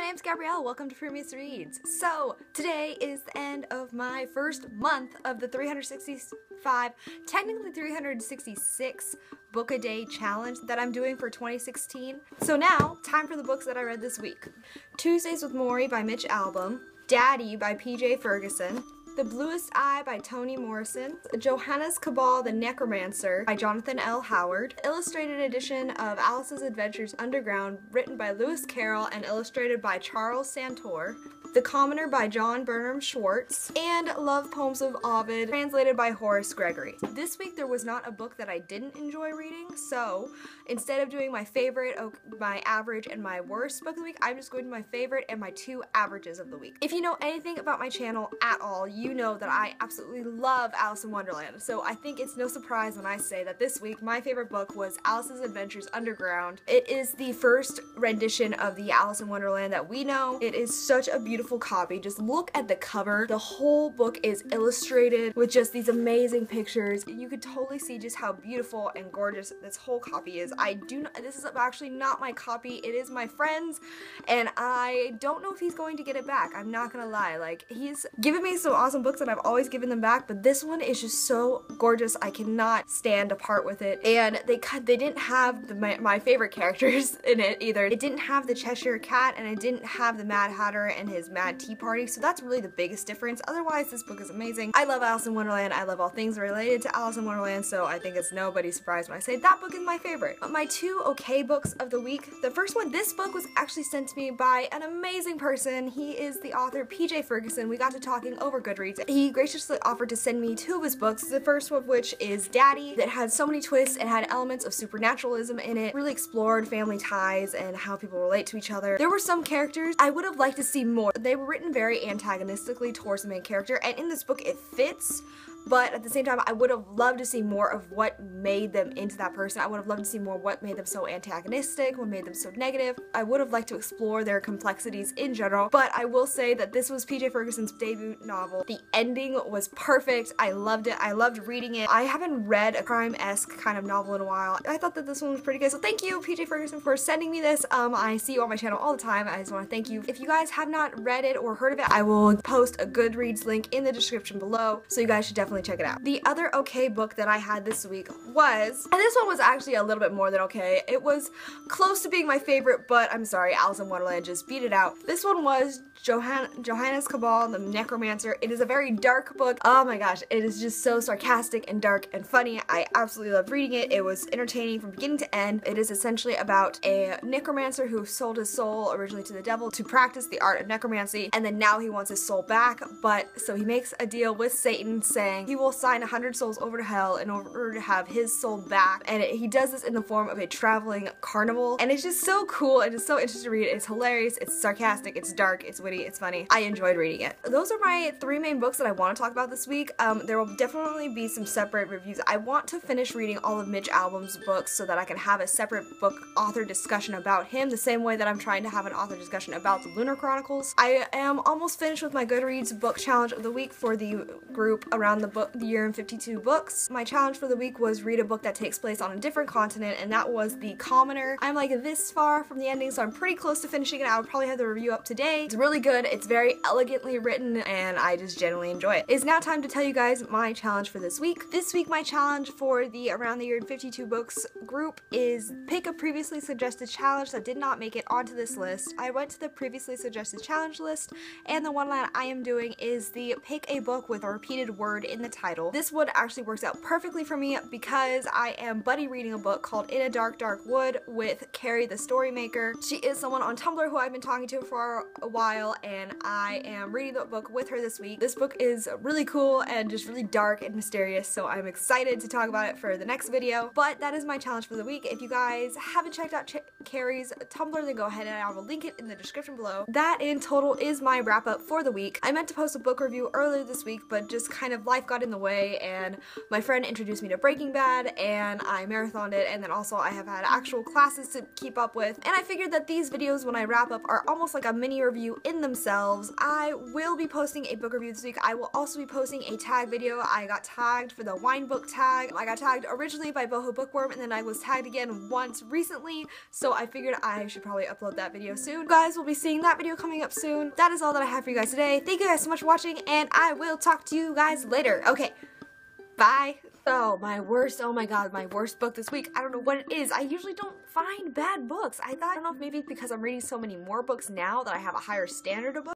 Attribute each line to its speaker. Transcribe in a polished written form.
Speaker 1: name's Gabrielle. Welcome to FrumiousReads. So, today is the end of my first month of the 365, technically 366 book a day challenge that I'm doing for 2016. So now, time for the books that I read this week. Tuesdays with Morrie by Mitch Albom, Daddy by PJ Ferguson, The Bluest Eye by Toni Morrison, Johanna's Cabal, The Necromancer by Jonathan L. Howard, illustrated edition of Alice's Adventures Underground written by Lewis Carroll and illustrated by Charles Santor, The Commoner by John Burnham Schwartz, and Love Poems of Ovid, translated by Horace Gregory. This week there was not a book that I didn't enjoy reading, so instead of doing my favorite, my average, and my worst book of the week, I'm just going to my favorite and my two averages of the week. If you know anything about my channel at all, you know that I absolutely love Alice in Wonderland, so I think it's no surprise when I say that this week my favorite book was Alice's Adventures Underground. It is the first rendition of the Alice in Wonderland that we know. It is such a beautiful copy. Just look at the cover. The whole book is illustrated with just these amazing pictures. You could totally see just how beautiful and gorgeous this whole copy is. This is actually not my copy. It is my friend's, and I don't know if he's going to get it back. I'm not gonna lie. Like, he's given me some awesome books and I've always given them back, but this one is just so gorgeous. I cannot stand apart with it. And they didn't have my favorite characters in it either. It didn't have the Cheshire Cat, and it didn't have the Mad Hatter and his Mad Tea Party, so that's really the biggest difference. Otherwise, this book is amazing. I love Alice in Wonderland. I love all things related to Alice in Wonderland, so I think it's nobody's surprise when I say that book is my favorite. My two okay books of the week. The first one, this book was actually sent to me by an amazing person. He is the author PJ Ferguson. We got to talking over Goodreads. He graciously offered to send me two of his books, the first one of which is Daddy, that had so many twists and had elements of supernaturalism in it, really explored family ties and how people relate to each other. There were some characters I would have liked to see more. They were written very antagonistically towards the main character, and in this book it fits, but at the same time I would have loved to see more of what made them into that person. I would have loved to see more what made them so antagonistic, what made them so negative. I would have liked to explore their complexities in general, but I will say that this was PJ Ferguson's debut novel. The ending was perfect. I loved it. I loved reading it. I haven't read a crime-esque kind of novel in a while. I thought that this one was pretty good, so thank you PJ Ferguson for sending me this. I see you on my channel all the time. I just want to thank you. If you guys have not read it or heard of it, I will post a Goodreads link in the description below, so you guys should definitely check it out. The other okay book that I had this week was, and this one was actually a little bit more than okay. It was close to being my favorite, but I'm sorry, Alice in Wonderland just beat it out. This one was Johanna's Cabal, The Necromancer. It is a very dark book. Oh my gosh, it is just so sarcastic and dark and funny. I absolutely loved reading it. It was entertaining from beginning to end. It is essentially about a necromancer who sold his soul originally to the devil to practice the art of necromancy, and then now he wants his soul back, but so he makes a deal with Satan saying he will sign 100 souls over to hell in order to have his soul back, and he does this in the form of a traveling carnival, and it's just so cool and it's so interesting to read. It's hilarious, it's sarcastic, it's dark, it's witty, it's funny. I enjoyed reading it. Those are my three main books that I want to talk about this week. There will definitely be some separate reviews. I want to finish reading all of Mitch Albom's books so that I can have a separate book author discussion about him, the same way that I'm trying to have an author discussion about the Lunar Chronicles. I am almost finished with my Goodreads book challenge of the week for the group around the year in 52 books. My challenge for the week was read a book that takes place on a different continent, and that was The Commoner. I'm like this far from the ending, so I'm pretty close to finishing it. I would probably have the review up today. It's really good. It's very elegantly written, and I just genuinely enjoy it. It's now time to tell you guys my challenge for this week. This week, my challenge for the Around the Year in 52 Books group is pick a previously suggested challenge that did not make it onto this list. I went to the previously suggested challenge list, and the one that I am doing is the pick a book with a repeated word in the title. This one actually works out perfectly for me because I am buddy reading a book called In a Dark Dark Wood with Carrie the Storymaker. She is someone on Tumblr who I've been talking to for a while, and I am reading the book with her this week. This book is really cool and just really dark and mysterious, so I'm excited to talk about it for the next video. But that is my challenge for the week. If you guys haven't checked out Carrie's Tumblr, then go ahead and I will link it in the description below. That in total total is my wrap up for the week. I meant to post a book review earlier this week, but just kind of life got in the way, and my friend introduced me to Breaking Bad, and I marathoned it, and then also I have had actual classes to keep up with, and I figured that these videos when I wrap up are almost like a mini review in themselves. I will be posting a book review this week. I will also be posting a tag video. I got tagged for the wine book tag. I got tagged originally by Boho Bookworm, and then I was tagged again once recently, so I figured I should probably upload that video soon. You guys will be seeing that video coming up soon. That is all that I have for you guys today. Thank you guys so much for watching, and I will talk to you guys later. Okay, bye. So, my worst, oh my god, my worst book this week. I don't know what it is. I usually don't find bad books. I don't know if maybe because I'm reading so many more books now that I have a higher standard of books.